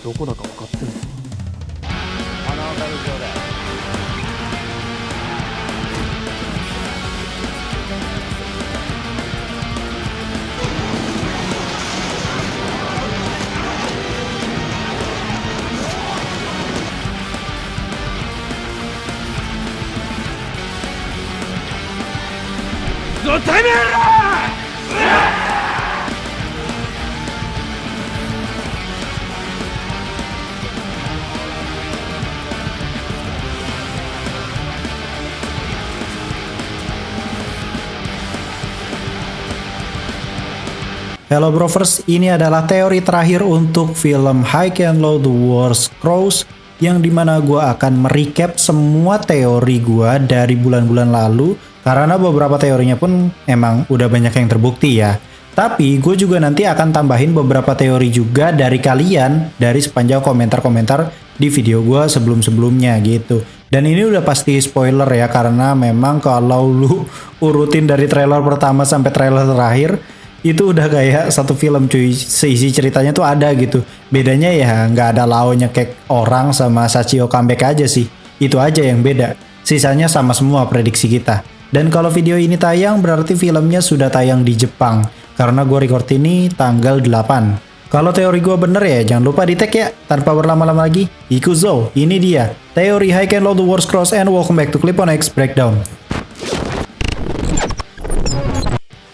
どこだか分かってんの？あの明るい上だ。てめえら！Hello Brovers, ini adalah teori terakhir untuk film High and Low The War Scrolls yang dimana gue akan merecap semua teori gue dari bulan-bulan lalu karena beberapa teorinya pun emang udah banyak yang terbukti ya. Tapi gue juga nanti akan tambahin beberapa teori juga dari kalian dari sepanjang komentar-komentar di video gue sebelum-sebelumnya gitu. Dan ini udah pasti spoiler ya karena memang kalau lu urutin dari trailer pertama sampai trailer terakhir itu udah kayak satu film cuy, seisi ceritanya tuh ada gitu. Bedanya ya nggak ada Lao nyekek orang sama Sachio comeback aja sih. Itu aja yang beda. Sisanya sama semua prediksi kita. Dan kalau video ini tayang berarti filmnya sudah tayang di Jepang. Karena gue record ini tanggal 8. Kalau teori gue bener ya jangan lupa di tag ya. Tanpa berlama-lama lagi, Ikuzo, ini dia. Teori High and Low The War Scrolls and welcome back to Clip on X Breakdown.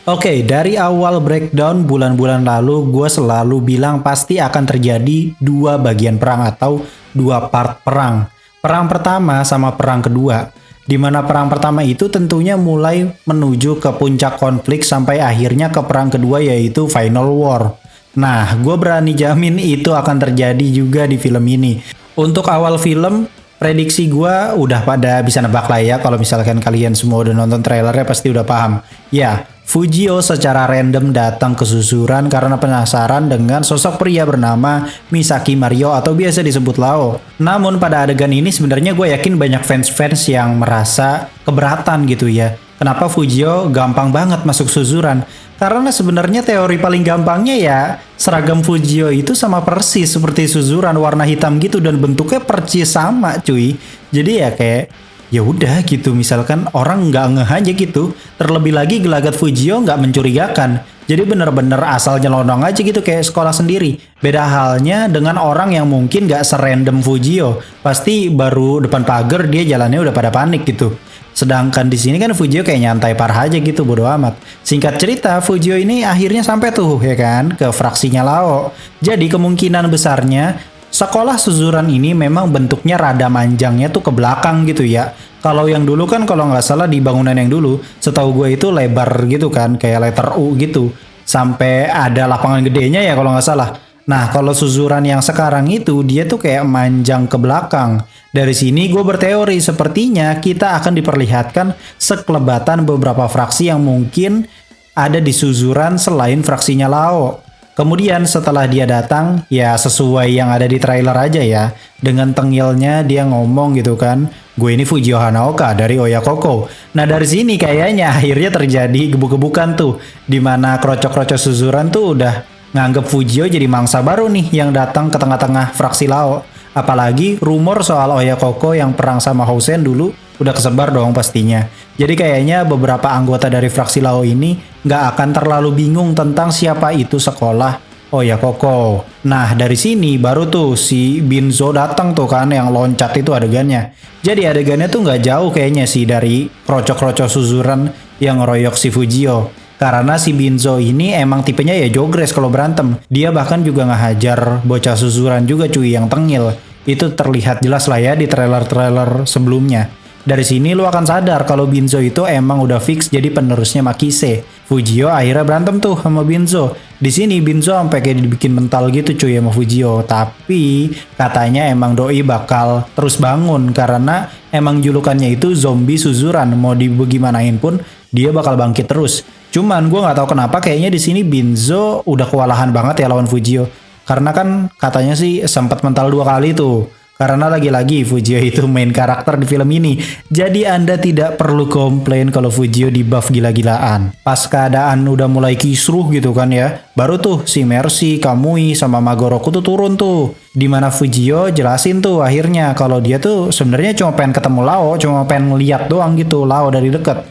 Oke, dari awal breakdown bulan-bulan lalu gue selalu bilang pasti akan terjadi dua bagian perang atau dua part perang. Perang pertama sama perang kedua. Dimana perang pertama itu tentunya mulai menuju ke puncak konflik sampai akhirnya ke perang kedua yaitu Final War. Nah, gue berani jamin itu akan terjadi juga di film ini. Untuk awal film, prediksi gue udah pada bisa nebak lah ya. Kalau misalkan kalian semua udah nonton trailernya pasti udah paham. Ya, Fujio secara random datang ke Suzuran karena penasaran dengan sosok pria bernama Misaki Mario atau biasa disebut Lao. Namun pada adegan ini sebenarnya gue yakin banyak fans-fans yang merasa keberatan gitu ya. Kenapa Fujio gampang banget masuk Suzuran? Karena sebenarnya teori paling gampangnya ya seragam Fujio itu sama persis seperti Suzuran warna hitam gitu dan bentuknya persis sama cuy. Jadi ya kayak ya udah gitu, misalkan orang nggak ngeh aja gitu. Terlebih lagi gelagat Fujio nggak mencurigakan. Jadi bener-bener asal nyelonong aja gitu kayak sekolah sendiri. Beda halnya dengan orang yang mungkin nggak serandom Fujio. Pasti baru depan pagar dia jalannya udah pada panik gitu. Sedangkan di sini kan Fujio kayak nyantai parah aja gitu, bodo amat. Singkat cerita, Fujio ini akhirnya sampai tuh ya kan ke fraksinya Lao. Jadi kemungkinan besarnya sekolah Suzuran ini memang bentuknya rada manjangnya tuh ke belakang gitu ya. Kalau yang dulu kan kalau nggak salah di bangunan yang dulu, setahu gue itu lebar gitu kan, kayak letter U gitu. Sampai ada lapangan gedenya ya kalau nggak salah. Nah kalau Suzuran yang sekarang itu dia tuh kayak manjang ke belakang. Dari sini gue berteori sepertinya kita akan diperlihatkan sekelebatan beberapa fraksi yang mungkin ada di Suzuran selain fraksinya Lao. Kemudian setelah dia datang, ya sesuai yang ada di trailer aja ya. Dengan tengilnya dia ngomong gitu kan, gue ini Fujio Hanaoka dari Oyakoko. Nah dari sini kayaknya akhirnya terjadi gebuk-gebukan tuh. Dimana krocok-krocok Suzuran tuh udah nganggep Fujio jadi mangsa baru nih yang datang ke tengah-tengah fraksi Lao. Apalagi rumor soal Oyakoko yang perang sama Housen dulu udah kesebar dong pastinya. Jadi kayaknya beberapa anggota dari fraksi Lao ini nggak akan terlalu bingung tentang siapa itu sekolah Oyakoko. Nah dari sini baru tuh si Binzo datang tuh kan yang loncat itu adegannya. Jadi adegannya tuh nggak jauh kayaknya sih dari krocok-krocok Suzuran yang ngeroyok si Fujio. Karena si Binzo ini emang tipenya ya jogres kalau berantem. Dia bahkan juga ngehajar bocah Suzuran juga cuy yang tengil. Itu terlihat jelas lah ya di trailer-trailer sebelumnya. Dari sini lu akan sadar kalau Binzo itu emang udah fix jadi penerusnya Makise. Fujio akhirnya berantem tuh sama Binzo. Di sini Binzo sampai kayak dibikin mental gitu cuy sama Fujio. Tapi katanya emang doi bakal terus bangun karena emang julukannya itu zombie Suzuran. Mau dibagaimanain pun dia bakal bangkit terus. Cuman gue nggak tahu kenapa kayaknya di sini Binzo udah kewalahan banget ya lawan Fujio. Karena kan katanya sih sempat mental 2 kali tuh. Karena lagi-lagi Fujio itu main karakter di film ini. Jadi Anda tidak perlu komplain kalau Fujio di buff gila-gilaan. Pas keadaan udah mulai kisruh gitu kan ya, baru tuh si Mercy, Kamui, sama Magoroku tuh turun tuh. Dimana Fujio jelasin tuh akhirnya kalau dia tuh sebenarnya cuma pengen ketemu Lao, cuma pengen lihat doang gitu Lao dari deket.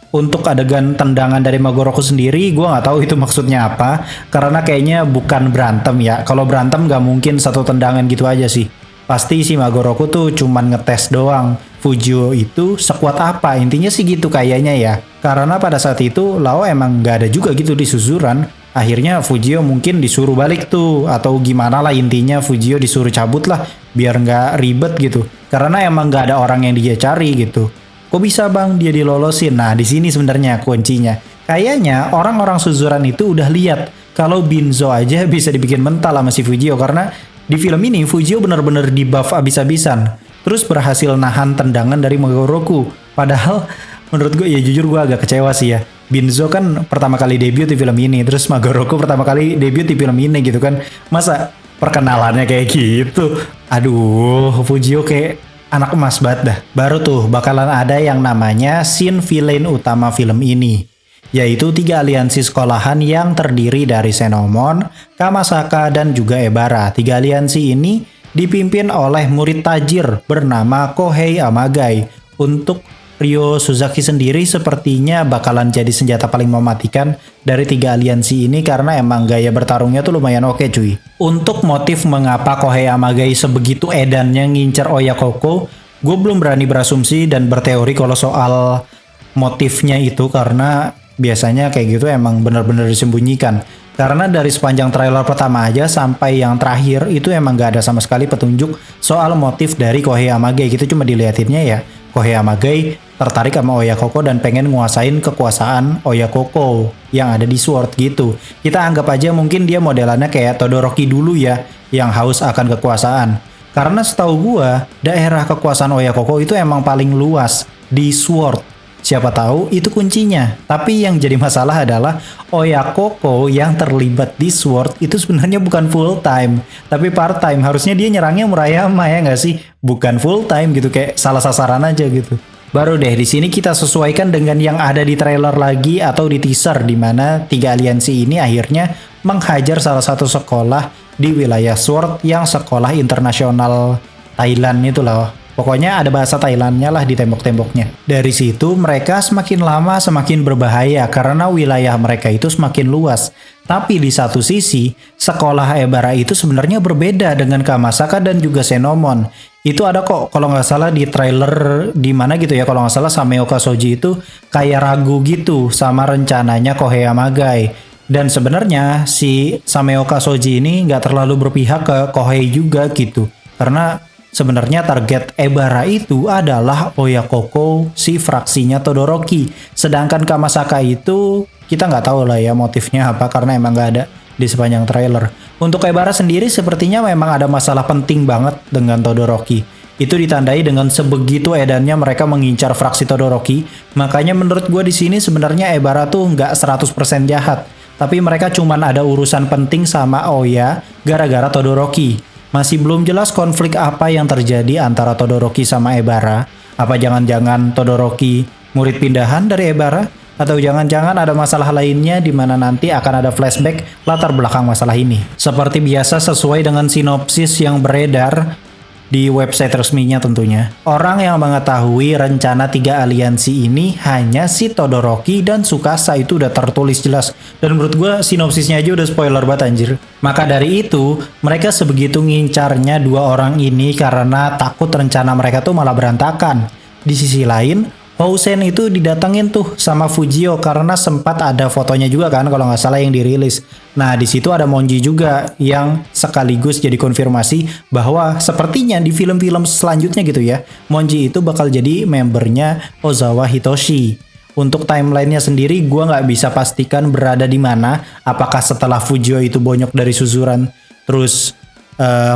Untuk adegan tendangan dari Magoroku sendiri, gue nggak tahu itu maksudnya apa. Karena kayaknya bukan berantem ya. Kalau berantem nggak mungkin satu tendangan gitu aja sih. Pasti si Magoroku tuh cuman ngetes doang. Fujio itu sekuat apa, intinya sih gitu kayaknya ya. Karena pada saat itu Lao emang nggak ada juga gitu di suzuran. Akhirnya Fujio mungkin disuruh balik tuh. Atau gimana lah intinya Fujio disuruh cabut lah. Biar nggak ribet gitu. Karena emang nggak ada orang yang dia cari gitu. Kok bisa bang dia dilolosin? Nah di sini sebenarnya kuncinya. Kayaknya orang-orang suzuran itu udah lihat kalau Binzo aja bisa dibikin mental sama si Fujio karena di film ini Fujio bener-bener di buff abis-abisan. Terus berhasil nahan tendangan dari Magoroku. Padahal menurut gue ya jujur gue agak kecewa sih ya. Binzo kan pertama kali debut di film ini. Terus Magoroku pertama kali debut di film ini gitu kan. Masa perkenalannya kayak gitu? Aduh Fujio kayak anak emas banget dah. Baru tuh bakalan ada yang namanya scene villain utama film ini. Yaitu 3 aliansi sekolahan yang terdiri dari Senomon, Kamasaka, dan juga Ebara. 3 aliansi ini dipimpin oleh murid tajir bernama Kohei Amagai. Untuk Ryo Suzaki sendiri sepertinya bakalan jadi senjata paling mematikan dari 3 aliansi ini karena emang gaya bertarungnya tuh lumayan oke cuy. Untuk motif mengapa Kohei Amagai sebegitu edannya ngincer Oyakoko, gue belum berani berasumsi dan berteori kalau soal motifnya itu karena biasanya kayak gitu emang benar-benar disembunyikan. Karena dari sepanjang trailer pertama aja sampai yang terakhir itu emang gak ada sama sekali petunjuk soal motif dari Kohei Amagai gitu, cuma diliatinnya ya Kohei Amagai tertarik sama Oyakoko dan pengen nguasain kekuasaan Oyakoko yang ada di Sword gitu. Kita anggap aja mungkin dia modelannya kayak Todoroki dulu ya, yang haus akan kekuasaan. Karena setahu gua, daerah kekuasaan Oyakoko itu emang paling luas di Sword. Siapa tahu itu kuncinya. Tapi yang jadi masalah adalah Oyakoko yang terlibat di Sword itu sebenarnya bukan full time, tapi part time. Harusnya dia nyerangnya Murayama ya nggak sih? Bukan full time gitu, kayak salah sasaran aja gitu. Baru deh di sini kita sesuaikan dengan yang ada di trailer lagi atau di teaser di mana 3 aliansi ini akhirnya menghajar salah satu sekolah di wilayah Sword yang sekolah internasional Thailand itu loh. Pokoknya ada bahasa Thailandnya lah di tembok-temboknya. Dari situ mereka semakin lama semakin berbahaya karena wilayah mereka itu semakin luas. Tapi di satu sisi, sekolah Ebara itu sebenarnya berbeda dengan Kamasaka dan juga Senomon. Itu ada kok kalau nggak salah di trailer di mana gitu ya, kalau nggak salah Sameoka Shoji itu kayak ragu gitu sama rencananya Kohei Amagai. Dan sebenarnya si Sameoka Shoji ini nggak terlalu berpihak ke Kohei juga gitu. Karena sebenarnya target Ebara itu adalah Oyakoko, si fraksinya Todoroki. Sedangkan Kamasaka itu kita nggak tahu lah ya motifnya apa karena emang nggak ada di sepanjang trailer. Untuk Ebara sendiri sepertinya memang ada masalah penting banget dengan Todoroki. Itu ditandai dengan sebegitu edannya mereka mengincar fraksi Todoroki. Makanya menurut gue di sini sebenarnya Ebara tuh nggak 100% jahat. Tapi mereka cuman ada urusan penting sama Oya gara-gara Todoroki. Masih belum jelas konflik apa yang terjadi antara Todoroki sama Ebara. Apa jangan-jangan Todoroki murid pindahan dari Ebara? Atau jangan-jangan ada masalah lainnya di mana nanti akan ada flashback latar belakang masalah ini. Seperti biasa sesuai dengan sinopsis yang beredar di website resminya tentunya. Orang yang mengetahui rencana 3 aliansi ini hanya si Todoroki dan Tsukasa, itu udah tertulis jelas. Dan menurut gue sinopsisnya aja udah spoiler banget anjir. Maka dari itu, mereka sebegitu ngincarnya 2 orang ini karena takut rencana mereka tuh malah berantakan. Di sisi lain, Housen itu didatengin tuh sama Fujio karena sempat ada fotonya juga kan kalau nggak salah yang dirilis. Nah di situ ada Monji juga yang sekaligus jadi konfirmasi bahwa sepertinya di film-film selanjutnya gitu ya, Monji itu bakal jadi membernya Ozawa Hitoshi. Untuk timelinenya sendiri gue nggak bisa pastikan berada di mana. Apakah setelah Fujio itu bonyok dari suzuran terus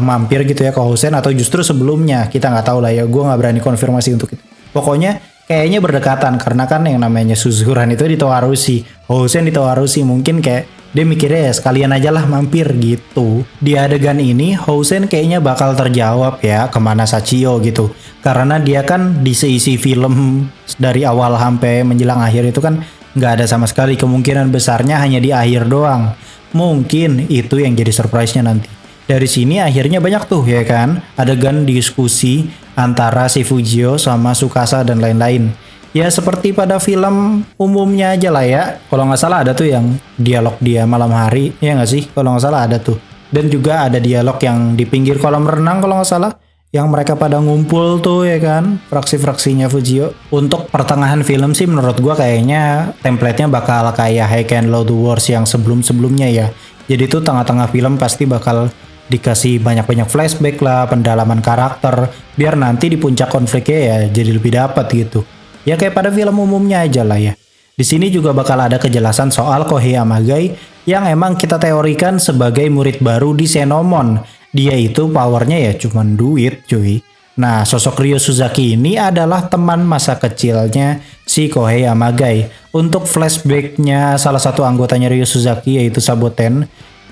mampir gitu ya ke Housen atau justru sebelumnya, kita nggak tahu lah ya. Gue nggak berani konfirmasi untuk itu. Pokoknya kayaknya berdekatan karena kan yang namanya suzuran itu di Towarushi, Housen di Towarushi, mungkin kayak Dia mikirnya ya sekalian aja lah mampir gitu. Di adegan ini Housen kayaknya bakal terjawab ya kemana Sachio gitu. Karena dia kan di seisi film dari awal sampai menjelang akhir itu kan nggak ada sama sekali, kemungkinan besarnya hanya di akhir doang. Mungkin itu yang jadi surprise-nya nanti. Dari sini akhirnya banyak tuh ya kan adegan diskusi antara si Fujio sama Tsukasa dan lain-lain. Ya seperti pada film umumnya aja lah ya. Kalau nggak salah ada tuh yang dialog dia malam hari, ya nggak sih? Kalau nggak salah ada tuh. Dan juga ada dialog yang di pinggir kolam renang kalau nggak salah. Yang mereka pada ngumpul tuh ya kan, fraksi-fraksinya Fujio. Untuk pertengahan film sih menurut gua kayaknya template-nya bakal kayak High and Low Wars yang sebelum-sebelumnya ya. Jadi tuh tengah-tengah film pasti bakal dikasih banyak-banyak flashback lah, pendalaman karakter. Biar nanti di puncak konfliknya ya jadi lebih dapat gitu. Ya kayak pada film umumnya aja lah ya. Di sini juga bakal ada kejelasan soal Kohei Amagai yang emang kita teorikan sebagai murid baru di Xenomon. Dia itu powernya ya cuman duit cuy. Nah sosok Ryo Suzaki ini adalah teman masa kecilnya si Kohei Amagai. Untuk flashbacknya salah satu anggotanya Ryo Suzaki yaitu Saboten,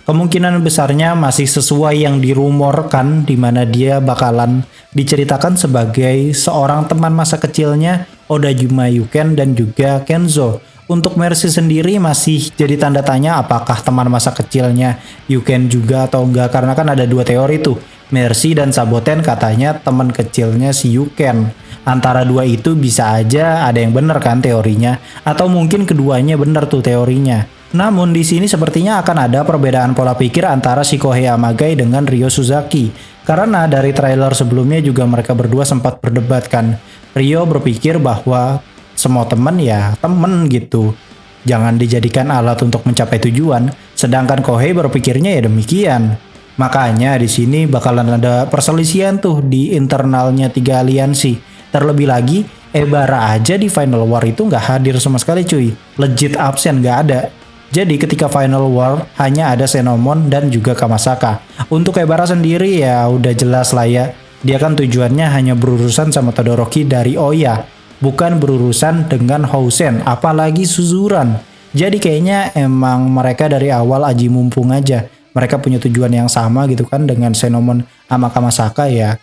kemungkinan besarnya masih sesuai yang dirumorkan di mana dia bakalan diceritakan sebagai seorang teman masa kecilnya Odajima Yuken dan juga Kenzo. Untuk Mercy sendiri masih jadi tanda tanya apakah teman masa kecilnya Yuken juga atau enggak, karena kan ada dua teori tuh. Mercy dan Saboten katanya teman kecilnya si Yuken. Antara dua itu bisa aja ada yang bener kan teorinya, atau mungkin keduanya bener tuh teorinya. Namun di sini sepertinya akan ada perbedaan pola pikir antara si Kohei Amagai dengan Ryo Suzaki. Karena dari trailer sebelumnya juga mereka berdua sempat berdebat kan. Ryo berpikir bahwa semua temen ya temen gitu. Jangan dijadikan alat untuk mencapai tujuan. Sedangkan Kohei berpikirnya ya demikian. Makanya di sini bakalan ada perselisihan tuh di internalnya tiga aliansi. Terlebih lagi Ebara aja di Final War itu nggak hadir sama sekali cuy. Legit absen nggak ada. Jadi ketika Final War hanya ada Xenomon dan juga Kamasaka. Untuk Ebara sendiri ya udah jelas lah ya. Dia kan tujuannya hanya berurusan sama Todoroki dari Oya. Bukan berurusan dengan Housen, apalagi Suzuran. Jadi kayaknya emang mereka dari awal aji mumpung aja. Mereka punya tujuan yang sama gitu kan dengan Xenomon sama Kamasaka ya.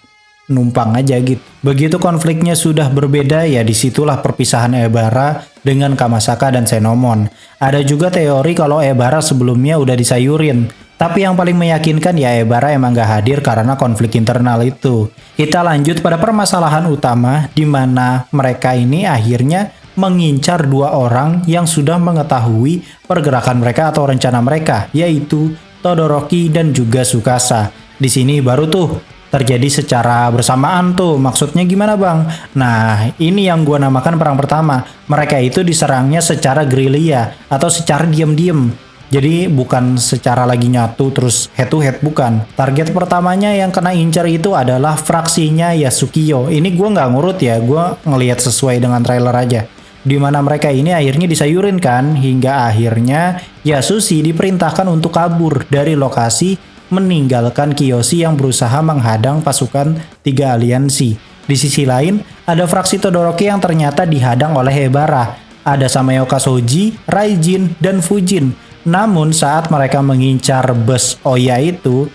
Numpang aja gitu. Begitu konfliknya sudah berbeda ya disitulah perpisahan Ebara dengan Kamasaka dan Xenomon. Ada juga teori kalau Ebara sebelumnya udah disayurin. Tapi yang paling meyakinkan ya Ebara emang gak hadir karena konflik internal itu. Kita lanjut pada permasalahan utama di mana mereka ini akhirnya mengincar dua orang yang sudah mengetahui pergerakan mereka atau rencana mereka, yaitu Todoroki dan juga Tsukasa. Di sini baru tuh terjadi secara bersamaan tuh. Maksudnya gimana bang? Nah ini yang gua namakan perang pertama. Mereka itu diserangnya secara gerilya atau secara diam-diam. Jadi bukan secara lagi nyatu terus head to head, bukan. Target pertamanya yang kena incar itu adalah fraksinya Yasukiyo. Ini gua nggak ngurut ya, gua ngelihat sesuai dengan trailer aja. Dimana mereka ini akhirnya disayurin kan, hingga akhirnya Yasushi diperintahkan untuk kabur dari lokasi, meninggalkan Kiyoshi yang berusaha menghadang pasukan tiga aliansi. Di sisi lain, ada fraksi Todoroki yang ternyata dihadang oleh Ebara. Ada Samayoka Shoji, Raijin, dan Fujin. Namun saat mereka mengincar bus Oya itu,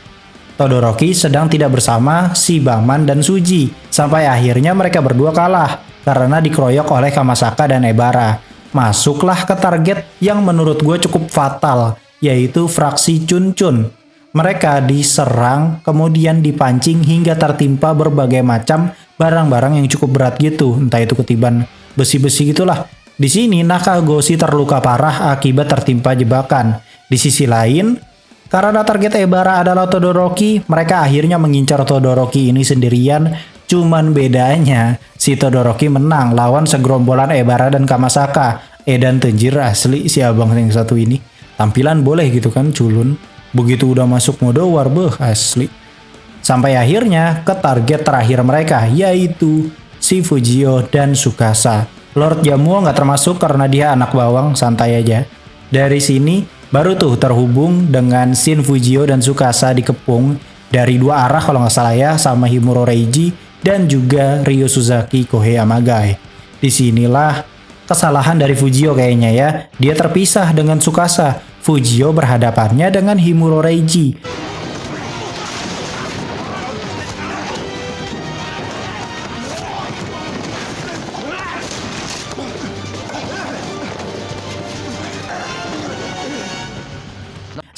Todoroki sedang tidak bersama si Bangman dan Suji. Sampai akhirnya mereka berdua kalah karena dikeroyok oleh Kamasaka dan Ebara. Masuklah ke target yang menurut gue cukup fatal, yaitu fraksi Chunchun. Mereka diserang, kemudian dipancing hingga tertimpa berbagai macam barang-barang yang cukup berat gitu. Entah itu ketiban besi-besi gitulah. Di sini Nakagoshi terluka parah akibat tertimpa jebakan. Di sisi lain, karena target Ebara adalah Todoroki, mereka akhirnya mengincar Todoroki ini sendirian. Cuman bedanya, si Todoroki menang lawan segerombolan Ebara dan Kamasaka. Edan tenjir asli si abang yang satu ini. Tampilan boleh gitu kan, culun. Begitu udah masuk mode war, asli. Sampai akhirnya ke target terakhir mereka, yaitu si Fujio dan Tsukasa. Lord Jamuo nggak termasuk karena dia anak bawang, santai aja. Dari sini baru tuh terhubung dengan Shin Fujio dan Tsukasa dikepung dari dua arah kalau nggak salah ya, sama Himuro Reiji dan juga Ryo Suzaki Kohei Amagai. Disinilah kesalahan dari Fujio kayaknya ya. Dia terpisah dengan Tsukasa. Fujio berhadapannya dengan Himuro Reiji.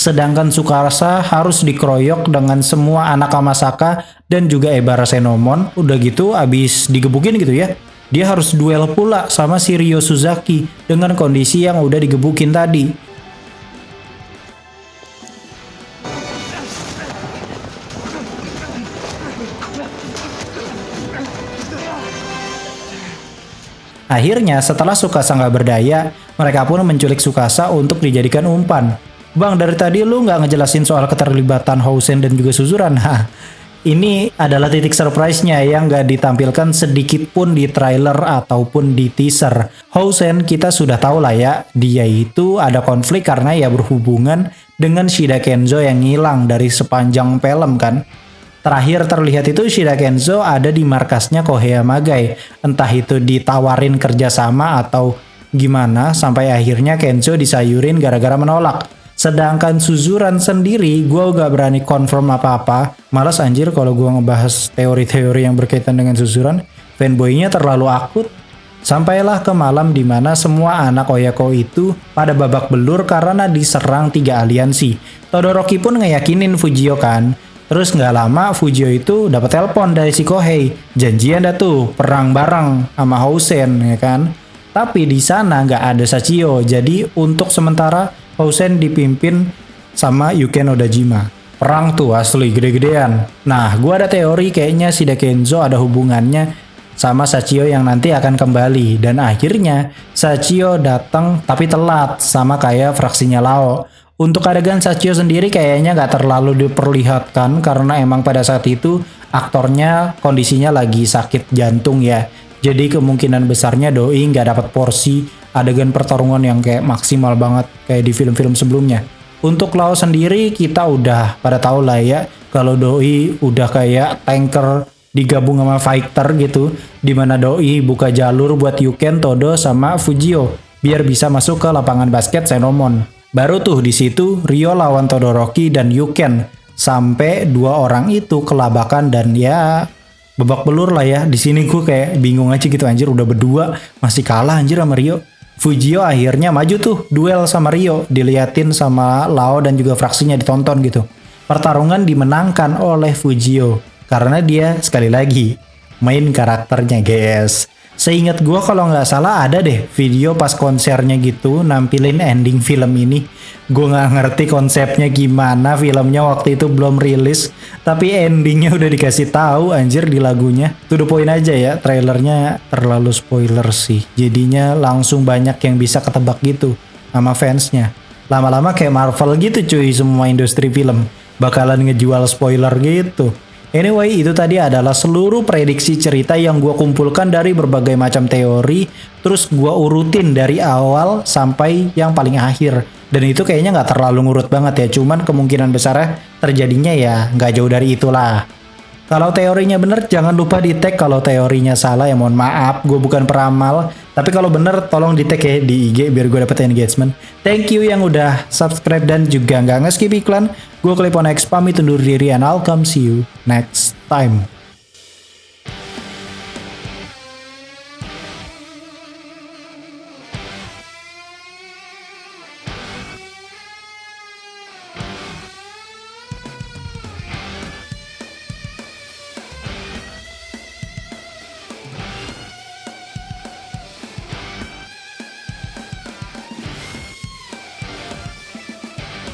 Sedangkan Tsukasa harus dikeroyok dengan semua anak Kamasaka dan juga Ebara Senomon. Udah gitu abis digebukin gitu ya, dia harus duel pula sama si Ryo Suzaki dengan kondisi yang udah digebukin tadi. Akhirnya setelah Tsukasa nggak berdaya, mereka pun menculik Tsukasa untuk dijadikan umpan. Bang, dari tadi lu nggak ngejelasin soal keterlibatan Housen dan juga Suzuran. Ini adalah titik surprise-nya yang nggak ditampilkan sedikit pun di trailer ataupun di teaser. Housen kita sudah tahu lah ya, dia itu ada konflik karena ya berhubungan dengan Shida Kenzo yang ngilang dari sepanjang film kan. Terakhir terlihat itu Shida Kenzo ada di markasnya Kohei Yamagai. Entah itu ditawarin kerjasama atau gimana, sampai akhirnya Kenzo disayurin gara-gara menolak. Sedangkan Suzuran sendiri, gue gak berani confirm apa-apa. Malas anjir kalau gue ngebahas teori-teori yang berkaitan dengan Suzuran. Fanboy-nya terlalu akut. Sampailah ke malam dimana semua anak Oyako itu pada babak belur karena diserang 3 aliansi. Todoroki pun ngeyakinin Fujio kan. Terus gak lama Fujio itu dapat telepon dari si Kohei. Janjian dah tuh perang bareng sama Housen ya kan. Tapi di sana nggak ada Sachio. Jadi untuk sementara Housen dipimpin sama Yuken Odajima. Perang tuh asli gede-gedean. Nah, gua ada teori kayaknya Shida Kenzo ada hubungannya sama Sachio yang nanti akan kembali. Dan akhirnya Sachio datang tapi telat sama kayak fraksinya Lao. Untuk adegan Sachio sendiri kayaknya nggak terlalu diperlihatkan karena emang pada saat itu aktornya kondisinya lagi sakit jantung ya. Jadi kemungkinan besarnya Doi nggak dapat porsi adegan pertarungan yang kayak maksimal banget kayak di film-film sebelumnya. Untuk Lao sendiri kita udah pada tahu lah ya kalau Doi udah kayak tanker digabung sama fighter gitu, dimana Doi buka jalur buat Yuken, Todo sama Fujio biar bisa masuk ke lapangan basket Senomon. Baru tuh di situ Ryo lawan Todoroki dan Yuken sampai 2 orang itu kelabakan dan ya babak belur lah ya. Di sini gue kayak bingung aja gitu anjir, udah berdua masih kalah anjir sama Ryo. Fujio akhirnya maju tuh duel sama Ryo, diliatin sama Lao dan juga fraksinya ditonton gitu. Pertarungan dimenangkan oleh Fujio karena dia sekali lagi main karakternya guys. Seingat gue kalau nggak salah ada deh video pas konsernya gitu nampilin ending film ini. Gue nggak ngerti konsepnya gimana, filmnya waktu itu belum rilis, tapi endingnya udah dikasih tahu anjir di lagunya. To the point aja ya, trailernya terlalu spoiler sih. Jadinya langsung banyak yang bisa ketebak gitu sama fansnya. Lama-lama kayak Marvel gitu cuy, semua industri film bakalan ngejual spoiler gitu. Anyway, itu tadi adalah seluruh prediksi cerita yang gue kumpulkan dari berbagai macam teori. Terus gue urutin dari awal sampai yang paling akhir. Dan itu kayaknya nggak terlalu ngurut banget ya. Cuman kemungkinan besarnya terjadinya ya nggak jauh dari itulah. Kalau teorinya bener jangan lupa di tag. Kalau teorinya salah ya mohon maaf. Gue bukan peramal. Tapi kalau bener tolong di tag ya di IG biar gue dapet engagement. Thank you yang udah subscribe dan juga nggak nge-skip iklan. Gue Clipon X pamit undur diri and I'll come see you next time.